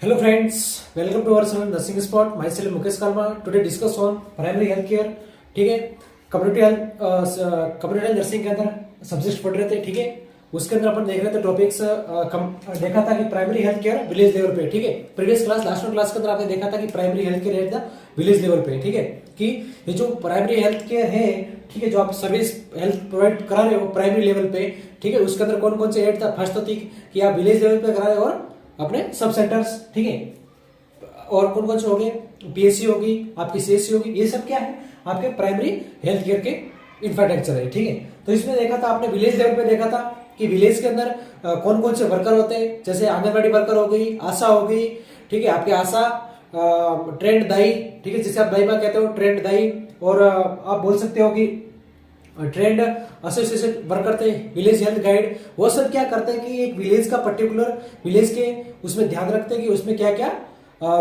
Hello friends, welcome to our channel Nursing Spot. Myself Mukesh Kalma. Today discuss on primary health care. ठीक है, community health nursing के अंदर subject पढ़ रहे थे. ठीक है, उसके अंदर अपन देख रहे थे टॉपिक्स देखा था कि primary health care village level पे. ठीक है, प्रीवियस क्लास लास्ट क्लास के अंदर आपने देखा था कि primary health care at the village level पे. ठीक है, कि ये जो प्राइमरी हेल्थ केयर है, ठीक है, जो आप सर्विस हेल्थ प्रोवाइड करा रहे हो प्राइमरी लेवल पे, ठीक है, उसके अंदर कौन कौन से एड था. फर्स्ट तो थी कि आप विलेज लेवल पे करा रहे हो और अपने सब सेंटर्स. ठीक है, और कौन कौन से हो गए, पीएससी होगी, आपकी सीएससी होगी, ये सब क्या है आपके प्राइमरी हेल्थ केयर के इंफ्रास्ट्रक्चर है. ठीक है, तो इसमें देखा था आपने विलेज लेवल पे देखा था कि विलेज के अंदर कौन कौन से वर्कर होते हैं. जैसे आंगनबाड़ी वर्कर हो गई, आशा हो गई. ठीक है, आपके आशा, ट्रेंड दाई, ठीक है, जिसे आप दाई माँ कहते हो, ट्रेंड दाई, और आप बोल सकते हो कि ट्रेंड एसोसिएशन वर्कर थे, विलेज हेल्थ गाइड. वो सब क्या करते हैं कि एक विलेज का पर्टिकुलर विलेज के उसमें ध्यान रखते हैं कि उसमें क्या क्या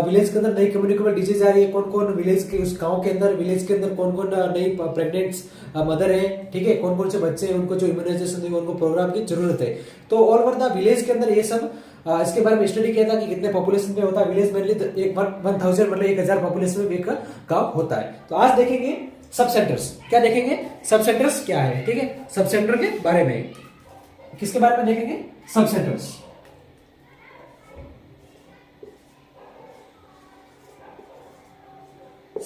विलेज के अंदर नई कम्युनिकेबल डिजीज आ रही है, कौन कौन विलेज के उस गांव के अंदर विलेज के अंदर कौन कौन नई प्रेग्नेंट मदर है. ठीक है, कौन कौन से बच्चे हैं, उनको जो इम्यूनाइजेशन उनको प्रोग्राम की जरूरत है. तो ऑल ओवर द विलेज के अंदर ये सब इसके बारे में स्टडी किया था कि कितने पॉपुलेशन पे होता है विलेज. मेनली 1000 मतलब 1000 पॉपुलेशन में एक गाँव होता है. तो आज देखेंगे सब सेंटर्स. क्या देखेंगे, सब सेंटर्स क्या है. ठीक है, सब सेंटर के बारे में, किसके बारे में देखेंगे, सब सेंटर्स.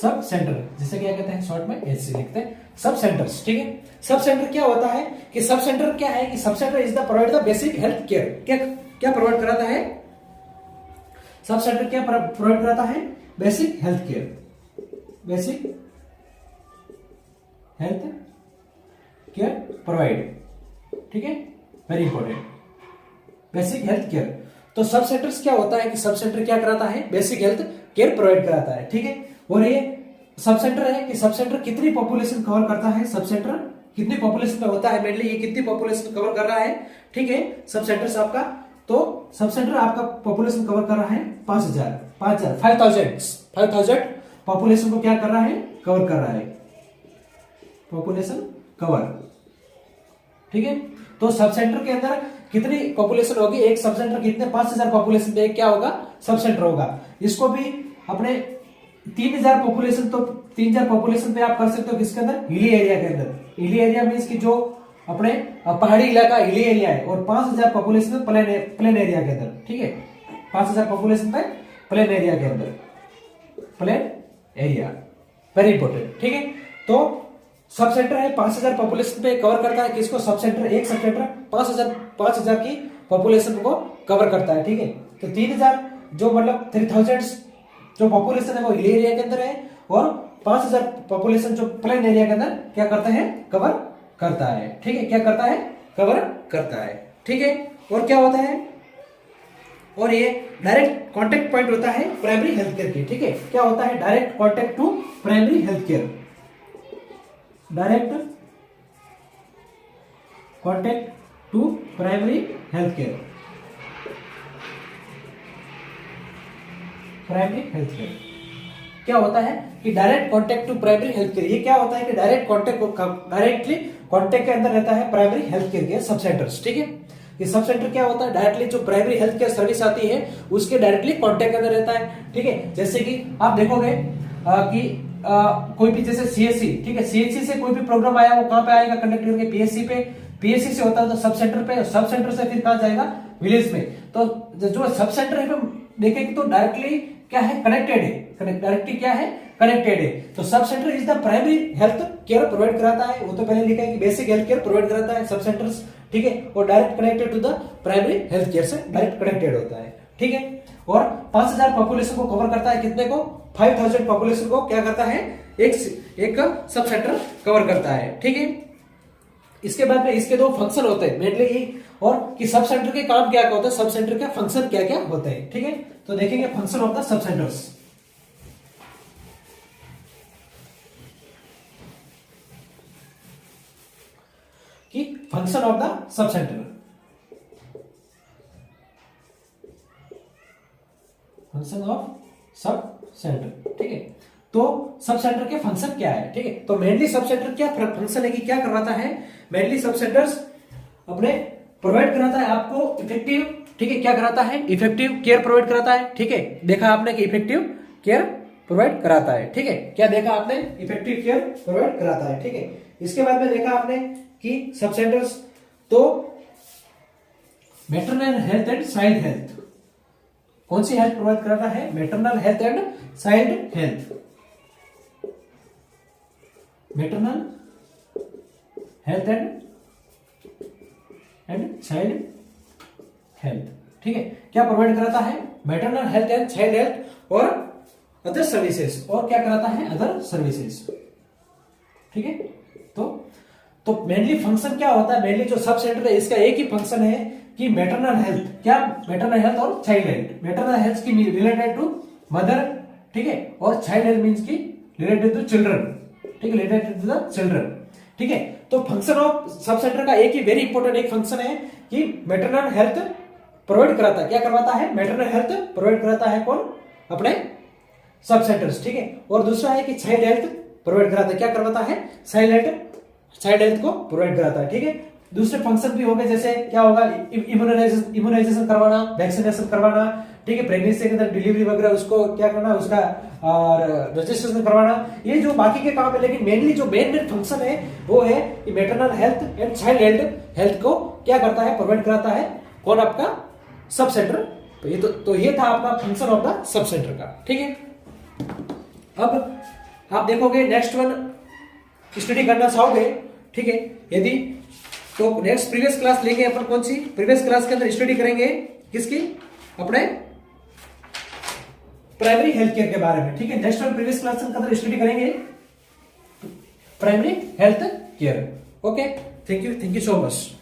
सब सेंटर जिसे क्या कहते हैं, शॉर्ट में एससी लिखते हैं, सब सेंटर्स. ठीक है, सब सेंटर क्या होता है कि सब सेंटर क्या है कि sub centre is the provide the basic health care. क्या क्या प्रोवाइड कराता है, सब सेंटर क्या प्रोवाइड कराता है, basic health care. Basic health care provide. ठीक है, very important, basic health care. तो सब सेंटर्स क्या होता है कि सब सेंटर क्या कराता है, बेसिक हेल्थ केयर प्रोवाइड कराता है. ठीक है, और ये सब सेंटर है कि सब सेंटर कितनी पॉपुलेशन कवर करता है, सब सेंटर कितनी पॉपुलेशन में होता है, मेनली ये कितनी पॉपुलेशन कवर कर रहा है. ठीक है, सब सेंटर्स आपका, तो सब सेंटर आपका पॉपुलेशन कवर कर रहा है 5000 पॉपुलेशन को क्या कर रहा है, कवर कर रहा है, पॉपुलेशन कवर. ठीक है, तो सब सेंटर के अंदर कितनी पॉपुलेशन होगी, एक सब सेंटर कितने 5000 पॉपुलेशन पे क्या होगा, सब सेंटर होगा. इसको भी अपने 3000 पॉपुलेशन, तो 3000 पॉपुलेशन पे आप कर सकते हो किसके अंदर, हिली एरिया के अंदर. हिली एरिया मींस कि जो अपने पहाड़ी इलाका हिली एरिया है, और 5000 पॉपुलेशन प्लेन एरिया के अंदर. ठीक है, 5000 पॉपुलेशन पे प्लेन एरिया के अंदर, प्लेन एरिया, वेरी इंपॉर्टेंट. ठीक है, तो सब सेंटर है 5000 पॉपुलेशन पे कवर करता है किसको, सब सेंटर. एक सब सेंटर 5000 की पॉपुलेशन को कवर करता है. ठीक है, तो 3000 जो मतलब 3000 जो पॉपुलेशन है वो हिल एरिया के अंदर है, और 5000 पॉपुलेशन जो प्लेन एरिया के अंदर क्या करता है, कवर करता है. ठीक है, क्या करता है, कवर करता है. ठीक है, और क्या होता है, और ये डायरेक्ट कॉन्टेक्ट पॉइंट होता है प्राइमरी हेल्थ केयर की. ठीक है, क्या होता है, direct contact to primary health care. Direct contact to primary health care, primary health care क्या होता है कि direct contact to primary health care. ये क्या होता है कि डायरेक्टली कॉन्टेक्ट के अंदर रहता है प्राइमरी हेल्थ केयर के सब सेंटर्स. ठीक है, ये सब सेंटर क्या होता है, डायरेक्टली जो प्राइमरी हेल्थ केयर सर्विस आती है उसके डायरेक्टली कॉन्टेक्ट के अंदर रहता है. ठीक है, जैसे कि आप देखोगे कि कोई भी जैसे सीएससी, ठीक है, सीएससी से कोई भी प्रोग्राम आया वो कहां पे आएगा, कंडक्ट करके पीएससी पे, पीएससी से होता है तो सब सेंटर पे, सब सेंटर से फिर कहां जाएगा, विलेज में. तो जो सब सेंटर है देखेंगे तो डायरेक्टली क्या है, कनेक्टेड है, डायरेक्टली क्या है, कनेक्टेड है. तो sub centre is the primary health care provide कराता है. वो तो पहले लिखा है कि बेसिक हेल्थ केयर प्रोवाइड कराता है सब सेंटर्स. ठीक है, और direct connected to the primary health care से डायरेक्ट कनेक्टेड होता है. ठीक है, और 5000 पॉपुलेशन को कवर करता है, कितने को, 5000 पॉपुलेशन को क्या करता है, एक सब सेंटर कवर करता है. ठीक है, इसके बाद में इसके दो फंक्शन होते हैं मेनली, और कि सब सेंटर के काम क्या क्या होता है, सब सेंटर के फंक्शन क्या क्या होते हैं. ठीक है, तो देखेंगे function of the sub centres. कि function of the sub centre, function of sub centre. ठीक है, तो सब सेंटर के फंक्शन क्या है. ठीक है, तो मेनली सब सेंटर क्या फंक्शन है कि क्या करवाता है, मेनली सब सेंटर्स अपने प्रोवाइड कराता है आपको इफेक्टिव ठीक है, क्या कराता है, इफेक्टिव केयर प्रोवाइड कराता है। ठीक है, देखा आपने कि इफेक्टिव केयर प्रोवाइड कराता है। ठीक है, क्या देखा आपने, इफेक्टिव केयर प्रोवाइड कराता है। ठीक है, इसके बाद में देखा आपने कि सब सेंटर्स, तो maternal health and child health, कौन सी हेल्थ प्रोवाइड कराता है, maternal health and child health, maternal health and child health. ठीक है, क्या प्रोवाइड कराता है, maternal health and child health और अदर सर्विसेज, और क्या कराता है, अदर सर्विसेज। ठीक है, तो मेनली फंक्शन क्या होता है, मेनली जो सब सेंटर है इसका एक ही फंक्शन है कि मैटरनल हेल्थ, क्या, मैटरनल हेल्थ और चाइल्ड हेल्थ, मैटरनल हेल्थ की रिलेटेड टू मदर, ठीक है, और चाइल्ड हेल्थ मींस की रिलेटेड टू चिल्ड्रन। ठीक है, रिलेटेड टू द चिल्ड्रन। ठीक है, तो फंक्शन ऑफ सब सेंटर का एक ही वेरी इंपॉर्टेंट एक फंक्शन है कि मैटरनल हेल्थ प्रोवाइड कराता है, क्या करवाता है, मैटरनल हेल्थ प्रोवाइड कराता है, कौन, अपने सब सेंटर्स। ठीक है, और दूसरा है कि चाइल्ड हेल्थ प्रोवाइड कराता है, क्या करवाता है, चाइल्ड हेल्थ को प्रोवाइड कराता है। ठीक है, दूसरे फंक्शन भी हो गए, जैसे क्या होगा, इम्यूनाइजेशन करवाना, वैक्सीनेशन करवाना। ठीक है, प्रेगनेंसी के अंदर डिलीवरी वगैरह उसको क्या करना, उसका रजिस्ट्रेशन करवाना, ये जो बाकी के काम है। लेकिन मेनली जो मेन फंक्शन है वो है कि maternal health and child health को क्या करता है, प्रोवाइड कराता है, कौन, आपका सब सेंटर। तो ये था आपका function of the sub centre का। ठीक है, अब आप देखोगे नेक्स्ट वन स्टडी करना चाहोगे। ठीक है, यदि तो नेक्स्ट प्रीवियस क्लास लेंगे अपन, कौन सी, प्रीवियस क्लास के अंदर स्टडी करेंगे किसकी, अपने प्राइमरी हेल्थ केयर के बारे में। ठीक है, नेक्स्ट वन प्रीवियस क्लास के अंदर स्टडी करेंगे primary health care. Okay, thank you so much.